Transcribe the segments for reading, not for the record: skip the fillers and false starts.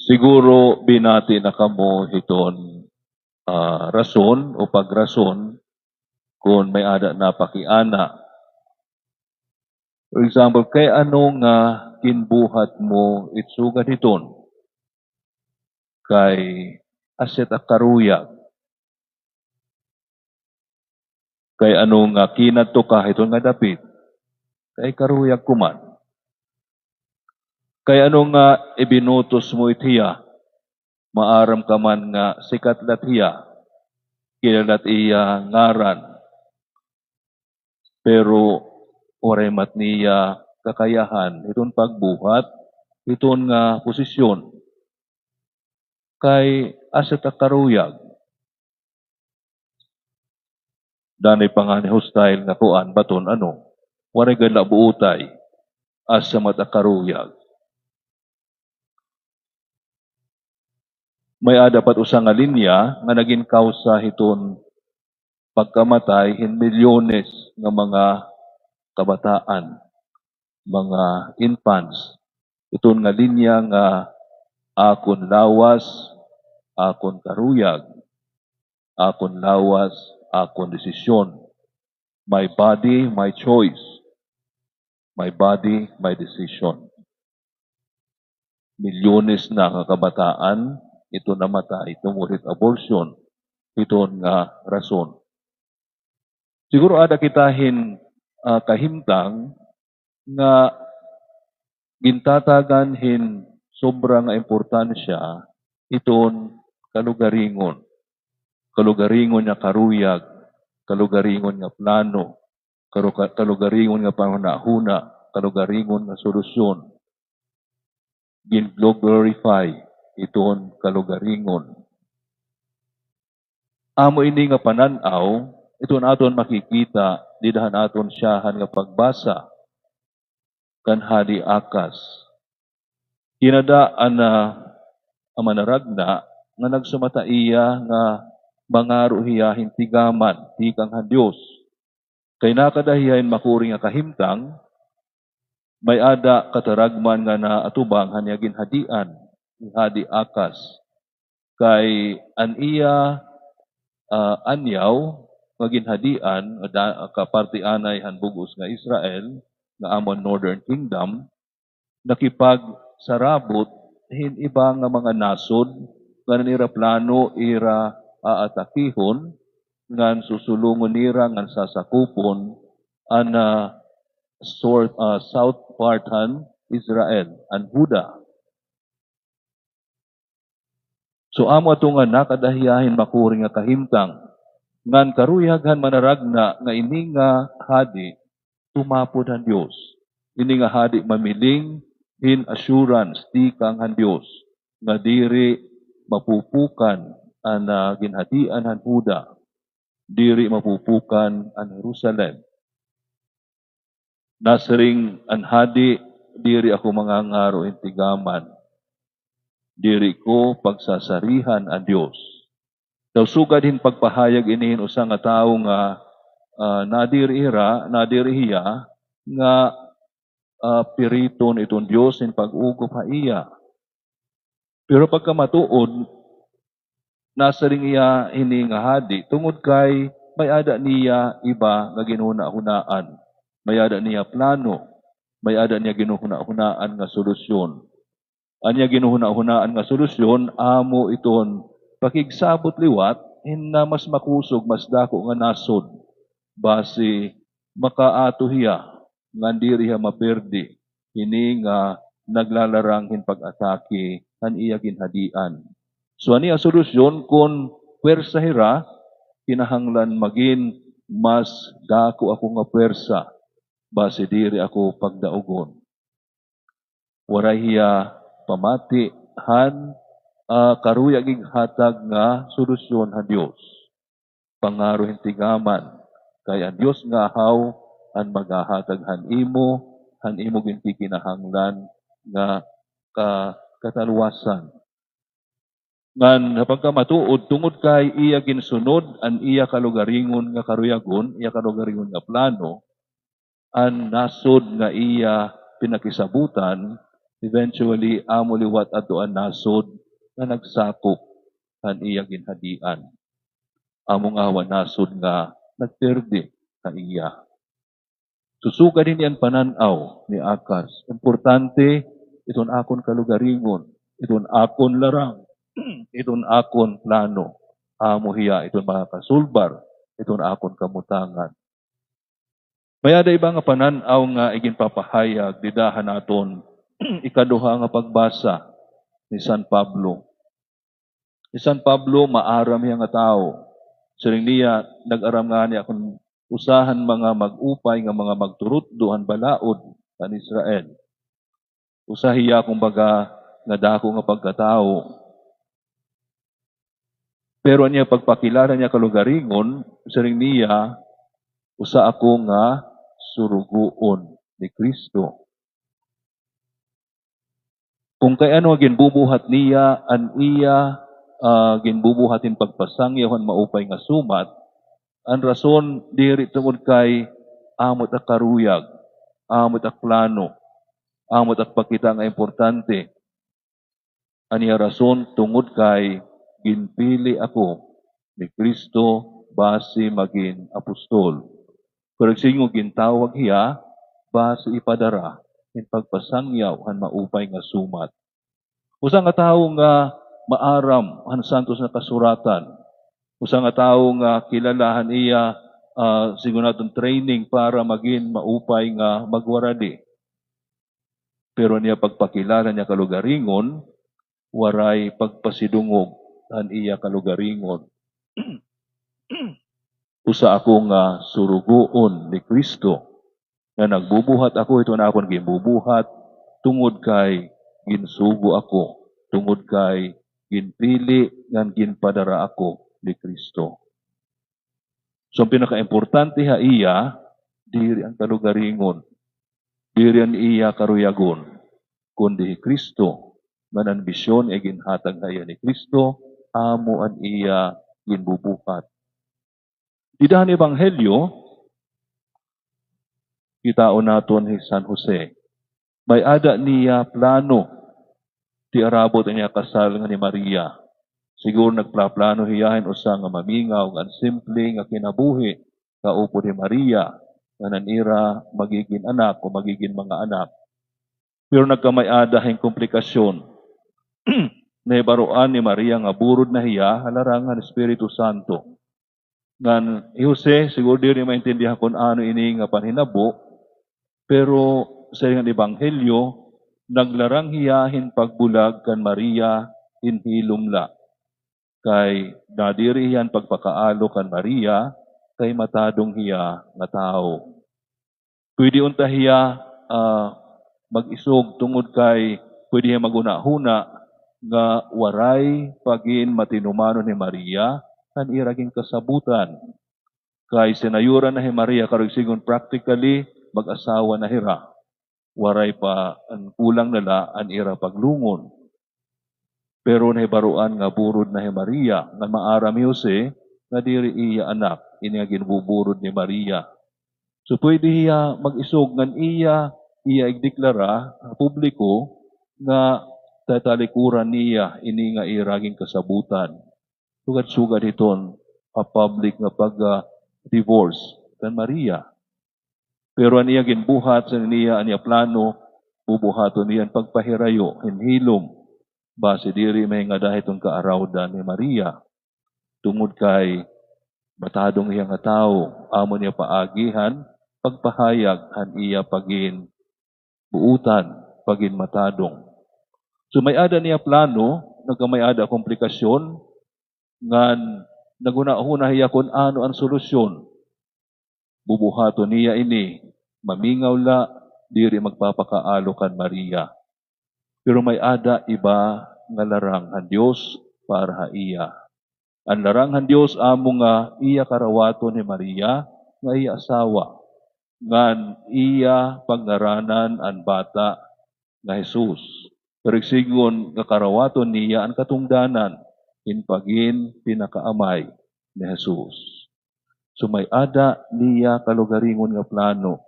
Siguro binati na kamo hiton rason o pagrason kung may ada na pakiana. For example, kay ano nga kinbuhat mo itsugad hiton? Kay aset a karuyag. Kay ano nga kinato ka hiton nga dapit? Kay karuyag kuman. Kay ano nga ibinutos mo itiya? Maaram ka man nga sikat lat hiya, kilalat iya ngaran, pero oray mat niya kakayahan, iton pagbuhat, iton nga posisyon, kay asa ta karuyag. Danay pa nga ni hostile nga kuan, baton ano, waray gala buutay, asa mata karuyag. May dapat usang nga linya nga naging kausa hiton pagkamatay hin milyones nga mga kabataan, mga infants. Iton nga linya nga akon lawas, akon karuyag, akon lawas, akon desisyon. My body, my choice. My body, my decision. Milyones na nga kabataan, ito namatay tungod abortion. Iton nga rason. Siguro ada kitahin kahimtang nga gintatagan hin sobra nga importansya iton kalugaringon. Kalugaringon nga karuyag, kalugaringon nga plano, kalugaringon nga panghuna-huna, kalugaringon nga solusyon. Gin-glorify iton kalugaringon. Amo ini nga pananaw, iton aton makikita, didahan aton siyahan nga pagbasa, kan hadi akas. Kinadaan na amanaragna, nga nagsumata iya nga mangaro hiya hintigaman, hikang han Diyos. Kay nakadahiyain makuring nga kahimtang, may ada kataragman nga na atubang hanyagin hadian, hadi akas. Kay an iya anyaw, maging hadian, kapartianay han bugos nga Israel, nga amon Northern Kingdom, nakipag sarabot hin iba nga mga nasod, nga nira plano ira aatakihon, nga susulungon nira, nga sasakupon, ana south part han Israel, an Huda. So amo ato nga nakadahiyahin makuring nga kahimtang, ngan karuyaghan manaragna nga ini nga hadi, tumapod han Diyos. Ini nga hadi mamiling in assurance, tikang han Diyos, nga diri mapupukan ang ginhadian han Huda, diri mapupukan ang Jerusalem. Nasring an hadi, diri ako mangangaro intigaman, diri ko pagsasarihan ang Diyos. Daw sugad hin pagpahayag inihin usang nga tao nga nadiri hiya, nga piriton itong Diyos in pag-ugop ha iya. Pero pagka matuod, nasa ring iya ini nga hadi, tungod kay may ada niya iba nga ginuna-hunaan. May ada niya plano, may ada niya ginuhuna-hunaan nga solusyon. Anya ginuhuna-hunaan nga solusyon, amo iton pakigsabot liwat, na mas makusog, mas dako nga nasod, base makaato hiya, nga diri hiya maperdi, ini nga naglalarang hin pag-atake, han iya ginhadian. So ani ang solusyon, kung pwersa hira, kinahanglan magin mas dako ako nga pwersa, base diri ako pagdaugon. Waray hiya pamati han karuyagig hatag nga solusyon han Dios. Pangaro hintigaman kay ang Dios nga haw ang magahatag han imo ginti kinahanglan nga kataluwasan. Ngan kapag matuod tungod kay iya ginsunod an iya kalugaringon nga karuyagon, iya kalugaringon nga plano, an nasod nga iya pinakisabutan, Eventually, amo liwat ato ang nasod na nagsakop kan iya ginhadian. Among awa nasod nga nagperde ka iya. Susuga din yan pananaw ni Akas. Importante, iton akon kalugaringon, iton akon larang, iton akon plano. Amo hiya, iton mga kasulbar, iton akon kamutangan. Mayada iba nga pananaw nga iginpapahayag, didahan naton ikaduha nga pagbasa ni San Pablo. Si San Pablo, maaram hiya nga tao. Siring niya, nag-aram nga niya kung usahan mga mag-upay nga mga magturut dohan balaod kan Israel. Usahiya kumbaga nga dako nga pagkatao. Pero niya pagpakilala niya kalugaringon, siring niya, usa ako nga surugoon ni Kristo. Kung kay ano ginbubuhat niya, an iya ginbubuhatin pagpasangyawan maupay nga sumat, ang rason diri tungod kay amot ak karuyag, amot ak plano, amot ak pakita nga importante. Aniya rason tungod kay ginpili ako ni Kristo base maging apostol. Pero singo gintawag hiya base ipadara in pagpasangyaw han maupay nga sumat. Usa nga tawo nga maaram han santos na kasuratan. Usa nga tawo nga kilalahan iya siguro naton training para maging maupay nga magwaradi. Pero niya pagpakilala niya kalugaringon, waray pagpasidungog han iya kalugaringon. Usa ako nga surugoon ni Kristo nga nagbubuhat ako, ito na akong ginbubuhat tungod kay ginsugo ako, tungod kay ginpili ngan ginpadara ako ni Kristo. So, ang pinaka-importante ha iya, diri ang kalugaringon, diri ang iya karuyagon, kundi Kristo, man ang bisyon ay ginhatag na iya ni Kristo, amo ang iya ginbubuhat. Didahan Ebanghelyo, kitaon naton si San Jose. May ada niya plano, ti arabot niya kasal nga ni Maria. Siguro nagplaplano hiyahin usa nga mamingaw, nga simple nga kinabuhi, kaupo ni Maria, nga nanira magiging anak o magiging mga anak. Pero nagkamay-ada hing komplikasyon. Naibaroan ni Maria nga burod na hiya, halarangan ng Espiritu Santo. Ngan Jose, siguro di maintindihan kung ano ini nga panhinabo, pero sa nga Ebanghelyo, naglarang hiyahin pagbulag kan Maria inhilumla. Kay nadiri yan pagpakaalo kan Maria, kay matadong hiya nga tao. Pwede unta hiya mag-isog tungod kay pwede hiya maguna-huna nga waray pagin matinumano ni Maria kan iraging kasabutan. Kay sinayuran na hi Maria karog sigon practically mag-asawa na hira. Waray pa ang kulang nala an ira paglungon. Pero nahibaruan nga burod na hi Maria, nga maaram Jose, nga diri iya anak, ini nga ginbuburod ni Maria. So pwede iya mag-isog ngan iya igdeklara publiko nga tatalikuran niya ini nga iraging kasabutan. Sugad-sugad iton a public nga pag-divorce kan Maria. Pero ang iya ginbuhat sa niya, ang iya plano, bubuhaton niya pagpahirayo, hinhilom, base diri may nga dahil itong kaarawdan ni Maria. Tungod kay matadong iya nga tao, amo niya paagihan, pagpahayag, han iya pagin buutan, pagin matadong. So may ada niya plano, nagkamay ada komplikasyon, ngan naguna-una hiya kung ano ang solusyon. Bubuhato niya ini, mamingaw la, diri magpapakaalo kan Maria. Pero may ada iba nga larang han Dios para ha iya. Ang larang han Dios amo nga iya karawato ni Maria, nga iya asawa, ngan iya pangaranan ang bata nga Jesus. Pero sigon nga karawato niya ang katungdanan, inpagin pinakaamay ni Jesus. So may ada niya kalugaringon nga plano.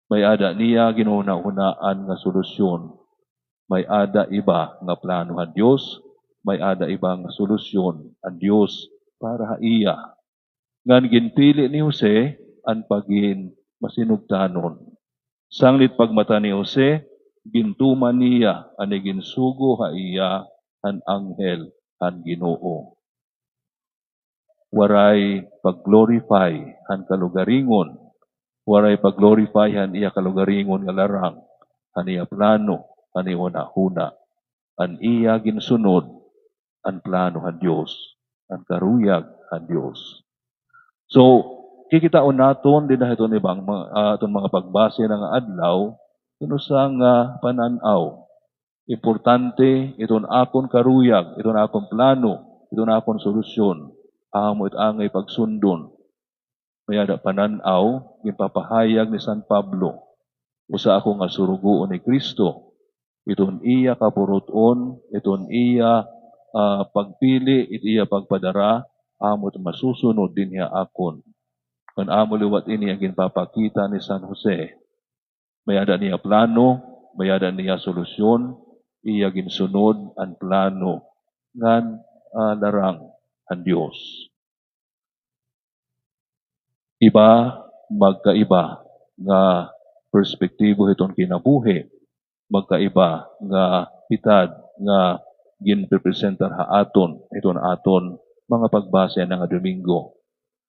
May ada niya ginuna-unaan nga solusyon. may ada iba nga plano ang Dios, may ada ibang solusyon ang Dios para iya. Ngan ginpili ni Jose ang pagin masinugtanon. Sanglit pagmata ni Jose, gintuman niya ani ginsugo iya ang anghel ang Ginoo. Waray pag-glorify ang kalugaringon, waray pag-glorify ang iya kalugaringon nga larang, ang iya plano, ang iya una-una, ang iya ginsunod, ang plano ng Diyos, ang karuyag ng Diyos. So, kikitaon naton din ito ibang itong mga pagbase ng adlaw, inusang pananaw. Importante itong akon karuyag, itong akon plano, itong akon solusyon, amo angay pagsundon. Mayada pananaw, ipapahayag ni San Pablo, usa ako nga surugoon ni Kristo, itong iya kapuruton, itong iya pagpili, iya pagpadara, amot masusunod din niya akon. Kung amo liwat ini ang ginpapakita ni San Jose, mayada niya plano, mayada niya solusyon, iya ginsunod ang plano ngan larang ang Diyos. Iba, magkaiba nga perspektibo itong kinabuhi, magkaiba nga pitad nga ginrepresentar aton, itong aton mga pagbase ng Domingo.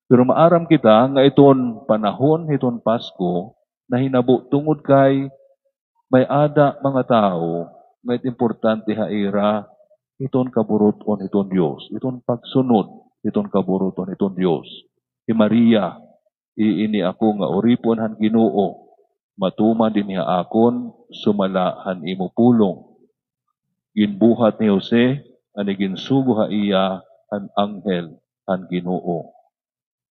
Pero maaram kita nga iton panahon, iton Pasko, na hinabo tungod kay may ada mga tao, may importante haira, iton kaburuton iton Diyos, iton pagsunod, iton kaburuton iton Diyos. Si Maria, iini ako nga oripon han Ginoo, matuman din niya akon, sumala han imo pulong. Ginbuhat ni Jose, ani ginsugo ha iya han anghel han Ginoo.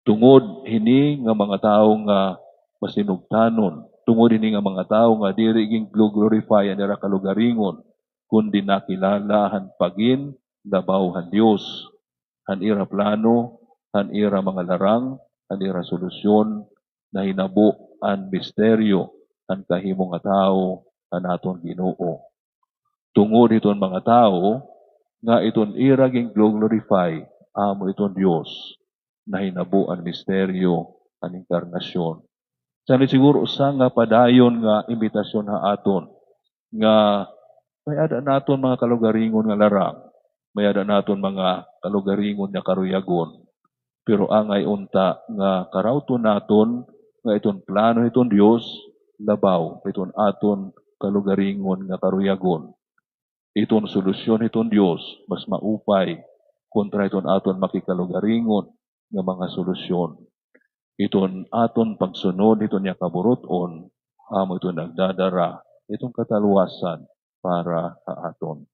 Tungod hini nga mga tao nga masinugtanon, tungod hini nga mga tao nga diri ging glorify ang ira kalugaringon, kundi nakilala han pagin labaw han Dios, han ira plano, han ira mga larang, han ira solusyon, na hinabo ang misteryo, ang kahimong nga tao, ang aton Ginoo. Tungod iton mga tao, nga iton ira ging glorify, amo iton Dios, na hinabo ang misteryo, ang inkarnasyon. Sana siguro usa nga padayon nga imbitasyon ha aton, nga may ada naton mga kalugaringon nga larang, may ada naton mga kalugaringon nga karuyagon, pero angay unta nga karawton naton, nga iton plano iton Dios, labaw, iton aton kalugaringon nga karuyagon. Iton solusyon iton Dios, mas maupay, kontra iton aton makikalugaringon, nga mga solusyon. Iton aton pagsunod, iton niya kaburuton, amo iton nagdadara, itong kataluwasan para sa aton.